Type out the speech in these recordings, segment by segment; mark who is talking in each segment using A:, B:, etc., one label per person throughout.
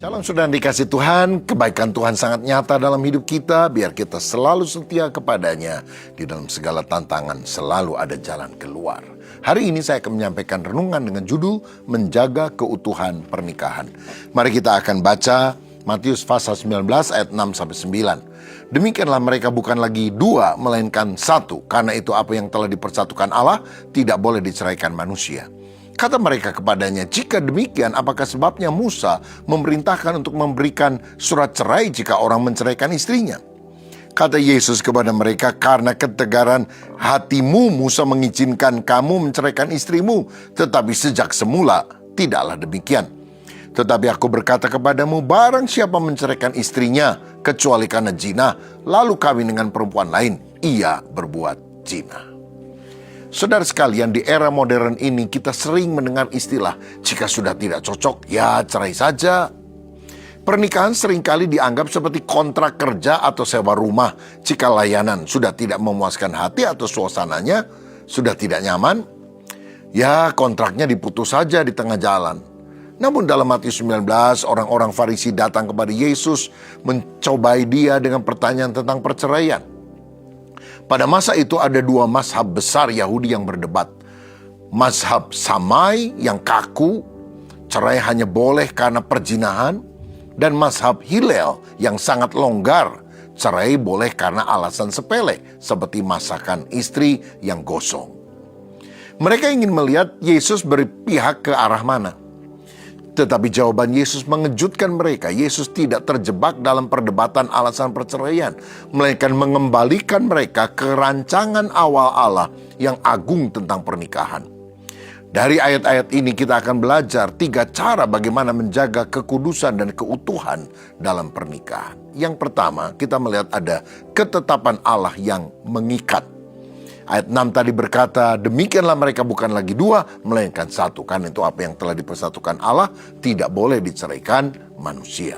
A: Shalom saudara dikasih Tuhan, kebaikan Tuhan sangat nyata dalam hidup kita, biar kita selalu setia kepadanya. Di dalam segala tantangan selalu ada jalan keluar. Hari ini saya akan menyampaikan renungan dengan judul Menjaga Keutuhan Pernikahan. Mari kita akan baca Matius pasal 19 ayat 6-9. Demikianlah mereka bukan lagi dua, melainkan satu. Karena itu apa yang telah dipersatukan Allah tidak boleh diceraikan manusia. Kata mereka kepadanya, jika demikian apakah sebabnya Musa memerintahkan untuk memberikan surat cerai jika orang menceraikan istrinya? Kata Yesus kepada mereka, karena ketegaran hatimu Musa mengizinkan kamu menceraikan istrimu, tetapi sejak semula tidaklah demikian. Tetapi aku berkata kepadamu, barang siapa menceraikan istrinya kecuali karena zina, lalu kawin dengan perempuan lain, ia berbuat zina. Saudara sekalian, di era modern ini kita sering mendengar istilah, jika sudah tidak cocok, ya cerai saja. Pernikahan seringkali dianggap seperti kontrak kerja atau sewa rumah. Jika layanan sudah tidak memuaskan hati atau suasananya sudah tidak nyaman, ya kontraknya diputus saja di tengah jalan. Namun dalam Matius 19, orang-orang Farisi datang kepada Yesus mencobai dia dengan pertanyaan tentang perceraian. Pada masa itu ada dua mazhab besar Yahudi yang berdebat. Mazhab Samai yang kaku, cerai hanya boleh karena perzinahan. Dan mazhab Hillel yang sangat longgar, cerai boleh karena alasan sepele seperti masakan istri yang gosong. Mereka ingin melihat Yesus berpihak ke arah mana. Tetapi jawaban Yesus mengejutkan mereka. Yesus tidak terjebak dalam perdebatan alasan perceraian, melainkan mengembalikan mereka ke rancangan awal Allah yang agung tentang pernikahan. Dari ayat-ayat ini kita akan belajar 3 cara bagaimana menjaga kekudusan dan keutuhan dalam pernikahan. Yang pertama, kita melihat ada ketetapan Allah yang mengikat. Ayat 6 tadi berkata, demikianlah mereka bukan lagi dua, melainkan satu. Karena itu apa yang telah dipersatukan Allah tidak boleh diceraikan manusia.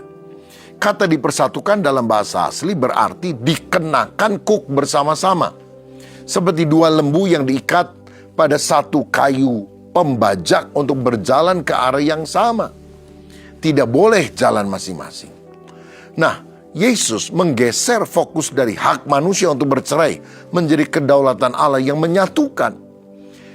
A: Kata dipersatukan dalam bahasa asli berarti dikenakan kuk bersama-sama. Seperti dua lembu yang diikat pada satu kayu pembajak untuk berjalan ke arah yang sama. Tidak boleh jalan masing-masing. Nah, Yesus menggeser fokus dari hak manusia untuk bercerai menjadi kedaulatan Allah yang menyatukan.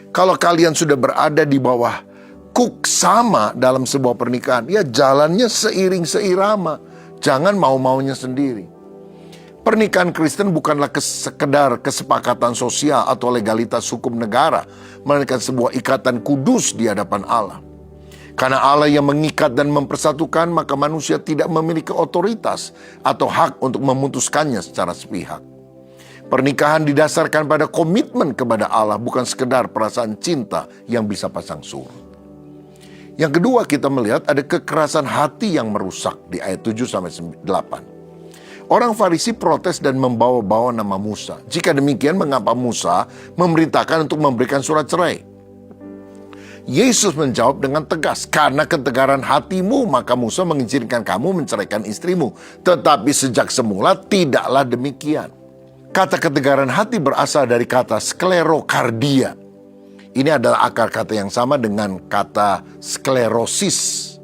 A: Kalau kalian sudah berada di bawah kuk sama dalam sebuah pernikahan, ya jalannya seiring seirama, jangan mau-maunya sendiri. Pernikahan Kristen bukanlah sekedar kesepakatan sosial atau legalitas hukum negara, melainkan sebuah ikatan kudus di hadapan Allah. Karena Allah yang mengikat dan mempersatukan, maka manusia tidak memiliki otoritas atau hak untuk memutuskannya secara sepihak. Pernikahan didasarkan pada komitmen kepada Allah, bukan sekedar perasaan cinta yang bisa pasang surut. Yang kedua, kita melihat ada kekerasan hati yang merusak di ayat 7-8. Orang Farisi protes dan membawa-bawa nama Musa. Jika demikian, mengapa Musa memerintahkan untuk memberikan surat cerai? Yesus menjawab dengan tegas, karena ketegaran hatimu maka Musa mengizinkan kamu menceraikan istrimu. Tetapi sejak semula tidaklah demikian. Kata ketegaran hati berasal dari kata sklerokardia. Ini adalah akar kata yang sama dengan kata sklerosis,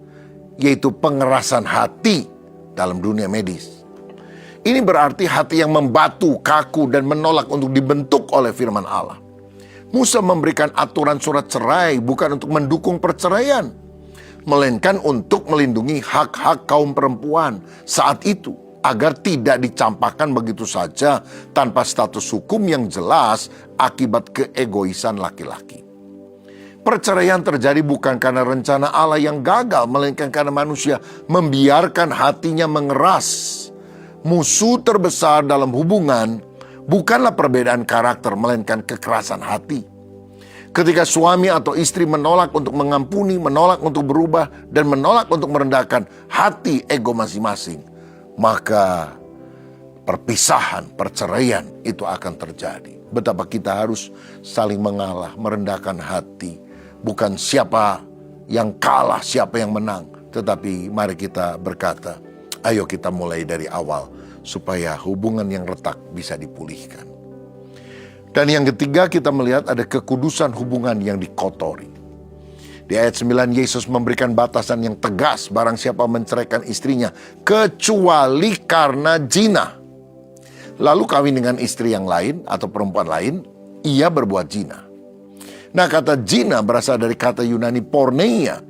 A: yaitu pengerasan hati dalam dunia medis. Ini berarti hati yang membatu, kaku, dan menolak untuk dibentuk oleh firman Allah. Musa memberikan aturan surat cerai bukan untuk mendukung perceraian, melainkan untuk melindungi hak-hak kaum perempuan saat itu, agar tidak dicampakkan begitu saja tanpa status hukum yang jelas akibat keegoisan laki-laki. Perceraian terjadi bukan karena rencana Allah yang gagal, melainkan karena manusia membiarkan hatinya mengeras. Musuh terbesar dalam hubungan bukanlah perbedaan karakter, melainkan kekerasan hati. Ketika suami atau istri menolak untuk mengampuni, menolak untuk berubah, dan menolak untuk merendahkan hati ego masing-masing, maka perpisahan, perceraian itu akan terjadi. Betapa kita harus saling mengalah, merendahkan hati. Bukan siapa yang kalah, siapa yang menang. Tetapi mari kita berkata, ayo kita mulai dari awal, supaya hubungan yang retak bisa dipulihkan. Dan yang ketiga, kita melihat ada kekudusan hubungan yang dikotori. Di ayat 9, Yesus memberikan batasan yang tegas, barang siapa menceraikan istrinya kecuali karena zina, lalu kawin dengan istri yang lain atau perempuan lain, ia berbuat zina. Nah, kata zina berasal dari kata Yunani porneia.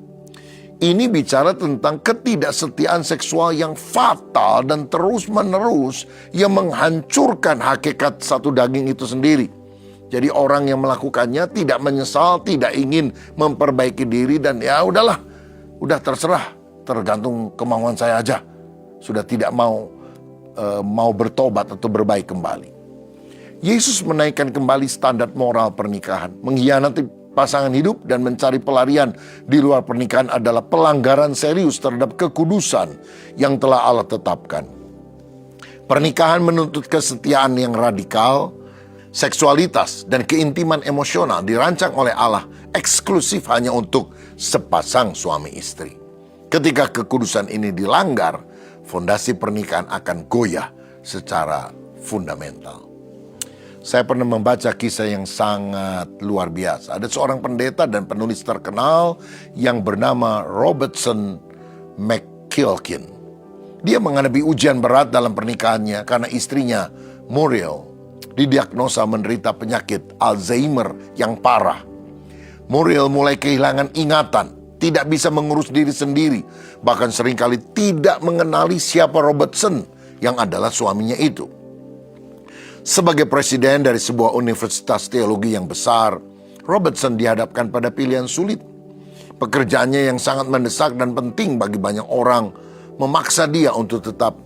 A: Ini bicara tentang ketidaksetiaan seksual yang fatal dan terus-menerus yang menghancurkan hakikat satu daging itu sendiri. Jadi orang yang melakukannya tidak menyesal, tidak ingin memperbaiki diri, dan ya udahlah, udah terserah, tergantung kemauan saya aja. Sudah tidak mau bertobat atau berbaik kembali. Yesus menaikkan kembali standar moral pernikahan. Mengkhianati pasangan hidup dan mencari pelarian di luar pernikahan adalah pelanggaran serius terhadap kekudusan yang telah Allah tetapkan. Pernikahan menuntut kesetiaan yang radikal. Seksualitas dan keintiman emosional dirancang oleh Allah eksklusif hanya untuk sepasang suami istri. Ketika kekudusan ini dilanggar, fondasi pernikahan akan goyah secara fundamental. Saya pernah membaca kisah yang sangat luar biasa. Ada seorang pendeta dan penulis terkenal yang bernama Robertson McQuilkin. Dia menghadapi ujian berat dalam pernikahannya karena istrinya, Muriel, didiagnosa menderita penyakit Alzheimer yang parah. Muriel mulai kehilangan ingatan, tidak bisa mengurus diri sendiri, bahkan seringkali tidak mengenali siapa Robertson yang adalah suaminya itu. Sebagai presiden dari sebuah universitas teologi yang besar, Robertson dihadapkan pada pilihan sulit. Pekerjaannya yang sangat mendesak dan penting bagi banyak orang memaksa dia untuk tetap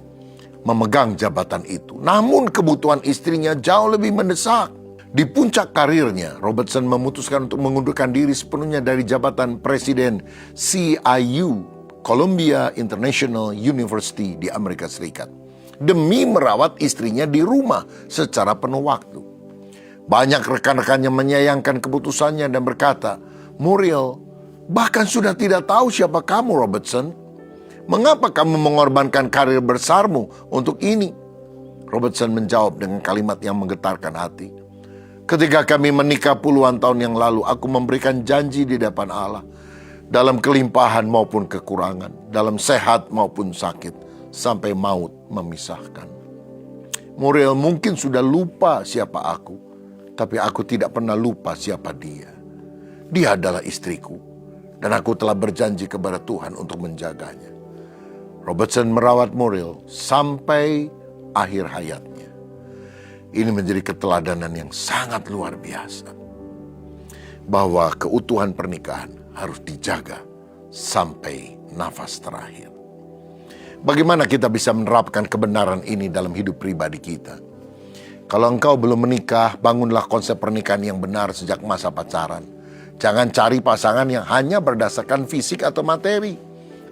A: memegang jabatan itu. Namun kebutuhan istrinya jauh lebih mendesak. Di puncak karirnya, Robertson memutuskan untuk mengundurkan diri sepenuhnya dari jabatan presiden CIU, Columbia International University di Amerika Serikat, demi merawat istrinya di rumah secara penuh waktu. Banyak rekan-rekannya menyayangkan keputusannya dan berkata, "Muriel bahkan sudah tidak tahu siapa kamu, Robertson. Mengapa kamu mengorbankan karir besarmu untuk ini?" Robertson menjawab dengan kalimat yang menggetarkan hati. "Ketika kami menikah puluhan tahun yang lalu, aku memberikan janji di depan Allah. Dalam kelimpahan maupun kekurangan, dalam sehat maupun sakit, sampai maut memisahkan. Muriel mungkin sudah lupa siapa aku, tapi aku tidak pernah lupa siapa dia. Dia adalah istriku, dan aku telah berjanji kepada Tuhan untuk menjaganya." Robertson merawat Muriel sampai akhir hayatnya. Ini menjadi keteladanan yang sangat luar biasa, bahwa keutuhan pernikahan harus dijaga sampai nafas terakhir. Bagaimana kita bisa menerapkan kebenaran ini dalam hidup pribadi kita? Kalau engkau belum menikah, bangunlah konsep pernikahan yang benar sejak masa pacaran. Jangan cari pasangan yang hanya berdasarkan fisik atau materi,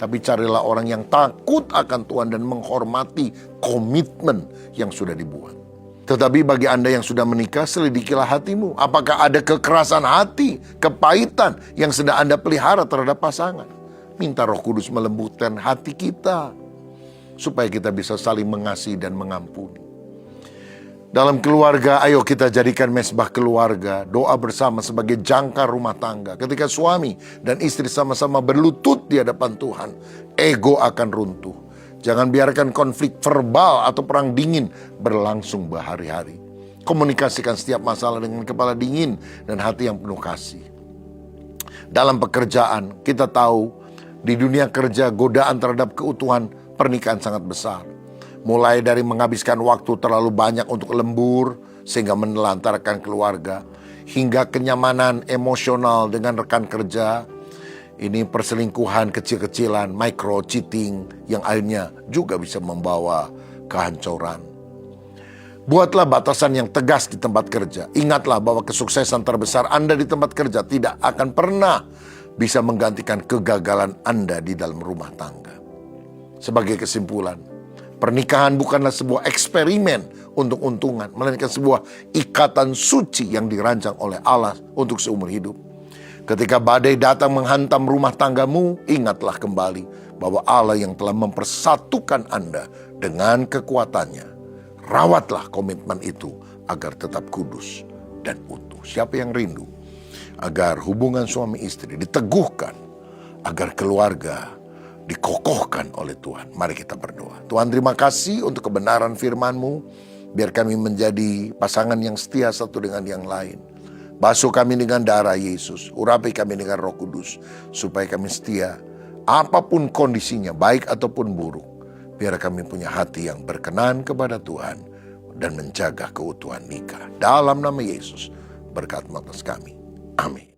A: tapi carilah orang yang takut akan Tuhan dan menghormati komitmen yang sudah dibuat. Tetapi bagi Anda yang sudah menikah, selidikilah hatimu. Apakah ada kekerasan hati, kepahitan yang sedang Anda pelihara terhadap pasangan? Minta Roh Kudus melembutkan hati kita, supaya kita bisa saling mengasihi dan mengampuni. Dalam keluarga, ayo kita jadikan mesbah keluarga, doa bersama sebagai jangkar rumah tangga. Ketika suami dan istri sama-sama berlutut di hadapan Tuhan, ego akan runtuh. Jangan biarkan konflik verbal atau perang dingin berlangsung berhari-hari. Komunikasikan setiap masalah dengan kepala dingin dan hati yang penuh kasih. Dalam pekerjaan, kita tahu di dunia kerja godaan terhadap keutuhan pernikahan sangat besar. Mulai dari menghabiskan waktu terlalu banyak untuk lembur sehingga menelantarkan keluarga, hingga kenyamanan emosional dengan rekan kerja. Ini perselingkuhan kecil-kecilan, micro cheating yang akhirnya juga bisa membawa kehancuran. Buatlah batasan yang tegas di tempat kerja. Ingatlah bahwa kesuksesan terbesar Anda di tempat kerja tidak akan pernah bisa menggantikan kegagalan Anda di dalam rumah tangga. Sebagai kesimpulan, pernikahan bukanlah sebuah eksperimen untuk untungan, melainkan sebuah ikatan suci yang dirancang oleh Allah untuk seumur hidup. Ketika badai datang menghantam rumah tanggamu, ingatlah kembali bahwa Allah yang telah mempersatukan Anda dengan kekuatannya. Rawatlah komitmen itu agar tetap kudus dan utuh. Siapa yang rindu agar hubungan suami istri diteguhkan, agar keluarga dikokohkan oleh Tuhan. Mari kita berdoa. Tuhan, terima kasih untuk kebenaran firman-Mu. Biar kami menjadi pasangan yang setia satu dengan yang lain. Basuh kami dengan darah Yesus, urapi kami dengan Roh Kudus, supaya kami setia apapun kondisinya, baik ataupun buruk. Biar kami punya hati yang berkenan kepada Tuhan dan menjaga keutuhan nikah. Dalam nama Yesus, berkat atas kami. Amin.